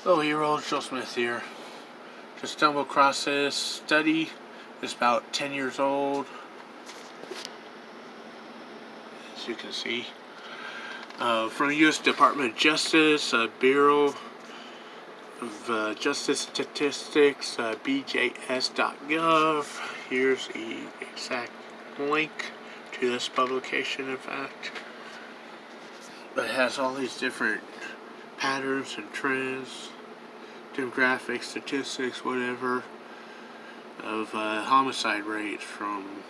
Hello heroes, Joe Smith here. Just stumbled across this study. It's about 10 years old, as you can see. From the U.S. Department of Justice, Bureau of Justice Statistics, bjs.gov. Here's the exact link to this publication, in fact. But it has all these different patterns and trends, demographics, statistics, whatever, of homicide rates, from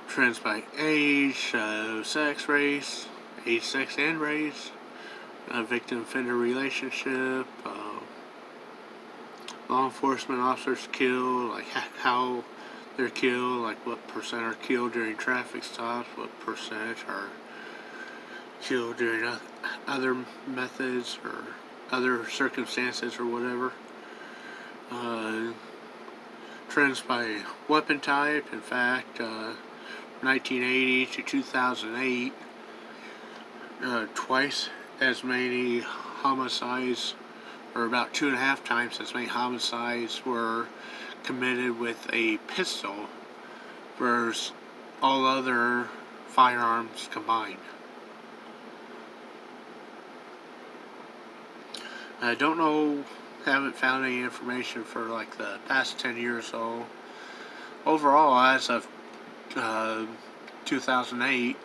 trends by age, sex, race, age, sex, and race, victim-offender relationship, law enforcement officers killed, like how they're killed, like what percent are killed during traffic stops, what percent are killed during other methods or other circumstances or whatever. Trends by weapon type. In fact, 1980 to 2008, twice as many homicides, or about 2.5 times as many homicides, were committed with a pistol versus all other firearms combined. I don't know, haven't found any information for like the past 10 years or so. Overall, as of 2008,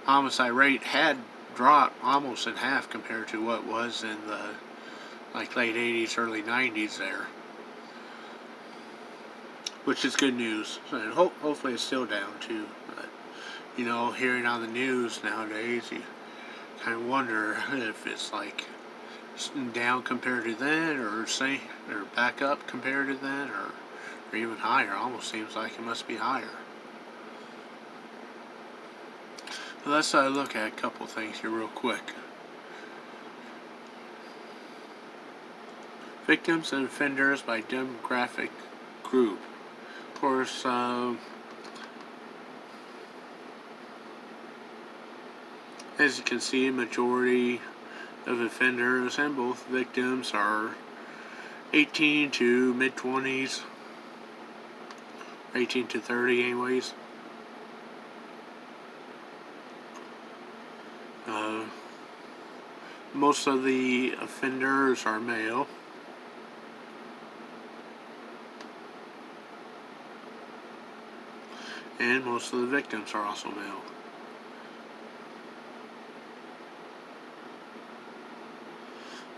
homicide rate had dropped almost in half compared to what was in the late 80s, early 90s there, which is good news. And hopefully it's still down too. But hearing on the news nowadays, you kind of wonder if it's like down compared to then, or back up compared to then, or even higher. Almost seems like it must be higher. Let's look at a couple things here real quick. Victims and offenders by demographic group. Of course, as you can see, majority of offenders and both victims are 18 to mid-20s, 18 to 30 anyways. Most of the offenders are male. And most of the victims are also male.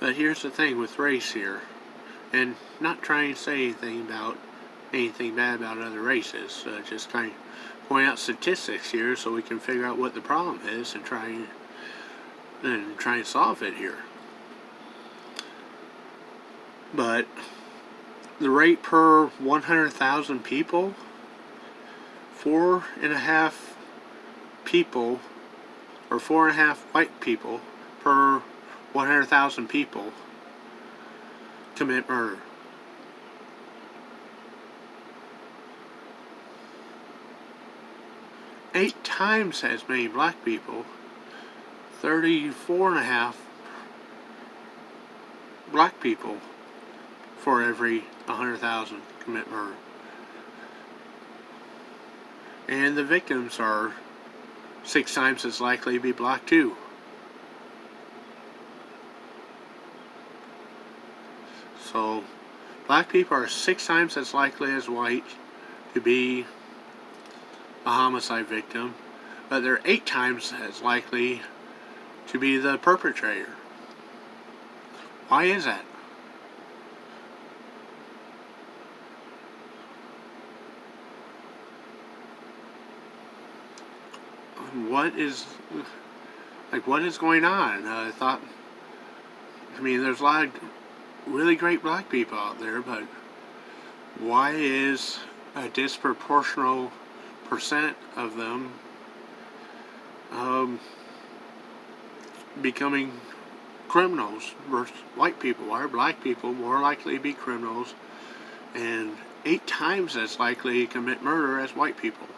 But here's the thing with race here, and not trying to say anything bad about other races, just trying to point out statistics here so we can figure out what the problem is and try and solve it here. But the rate per 100,000 people, 4.5 people, or 4.5 white people per 100,000 people commit murder. Eight times as many black people, 34.5 black people for every 100,000 commit murder. And the victims are 6 times as likely to be black too. So, black people are 6 times as likely as white to be a homicide victim, but they're 8 times as likely to be the perpetrator. Why is that? What is going on? There's a lot of really great black people out there, but why is a disproportional percent of them becoming criminals versus white people? Why are black people more likely to be criminals and 8 times as likely to commit murder as white people?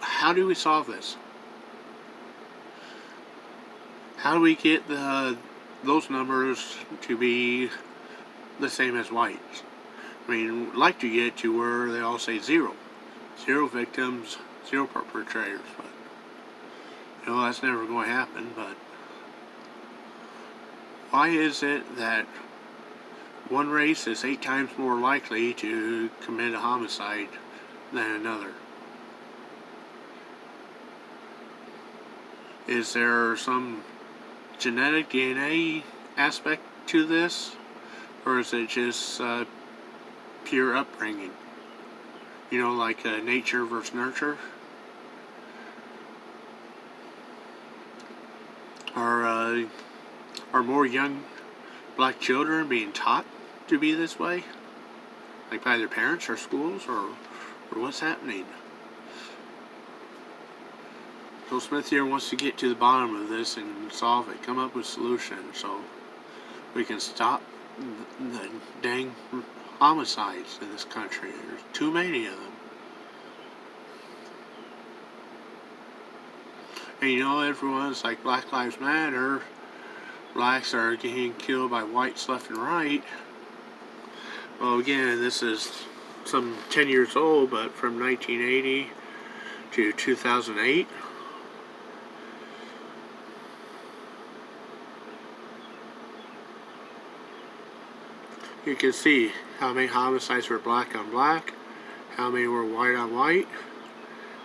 How do we solve this? How do we get the those numbers to be the same as whites. I mean, we'd like to get to where they all say zero. Zero victims, zero perpetrators, but that's never going to happen. But why is it that one race is 8 times more likely to commit a homicide than another? Is there some genetic DNA aspect to this, or is it just pure upbringing? Like nature versus nurture? Are more young black children being taught to be this way? Like by their parents or schools, or what's happening? So Smith here wants to get to the bottom of this and solve it, come up with solutions so we can stop the dang homicides in this country. There's too many of them. And everyone's like, Black Lives Matter, blacks are getting killed by whites left and right. Well, again, this is some 10 years old, but from 1980 to 2008. You can see how many homicides were black on black, how many were white on white,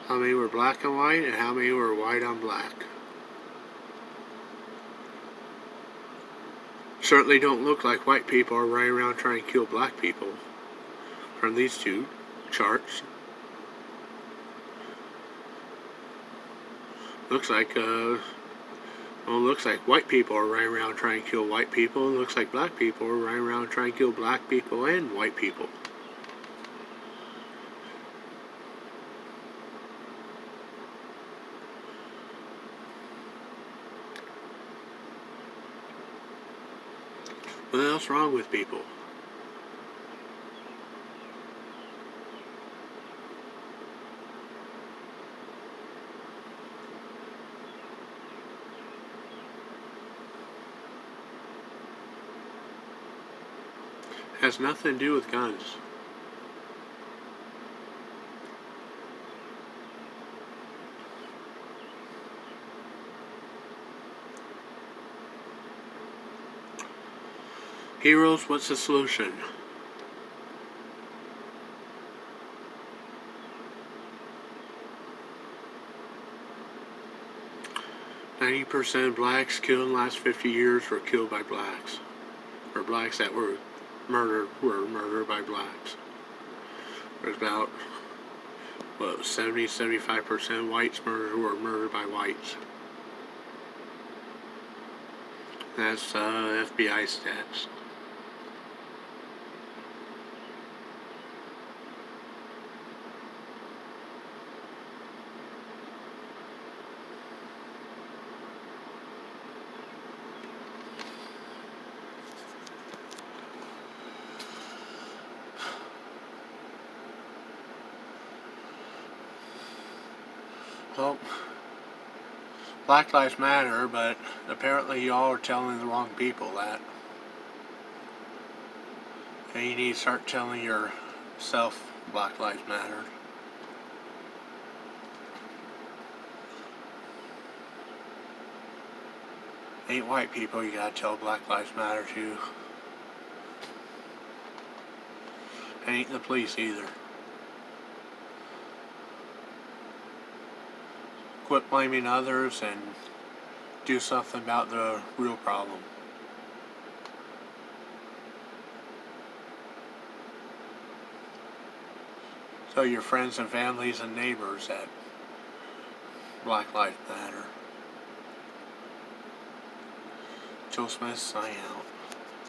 how many were black on white, and how many were white on black. Certainly don't look like white people are running around trying to kill black people from these two charts. Looks like white people are running around trying to kill white people. It looks like black people are running around trying to kill black people and white people. What else wrong with people? Has nothing to do with guns. Heroes, what's the solution? %, of blacks killed in the last 50 years were killed by blacks. Or blacks that were murdered by blacks. There's about 70-75% whites were murdered by whites. That's FBI stats. Well, Black Lives Matter, but apparently y'all are telling the wrong people that. And you need to start telling yourself Black Lives Matter. Ain't white people you gotta tell Black Lives Matter to. Ain't the police either. Quit blaming others and do something about the real problem. Tell your friends and families and neighbors that Black Lives Matter. Joe Smith, sign out.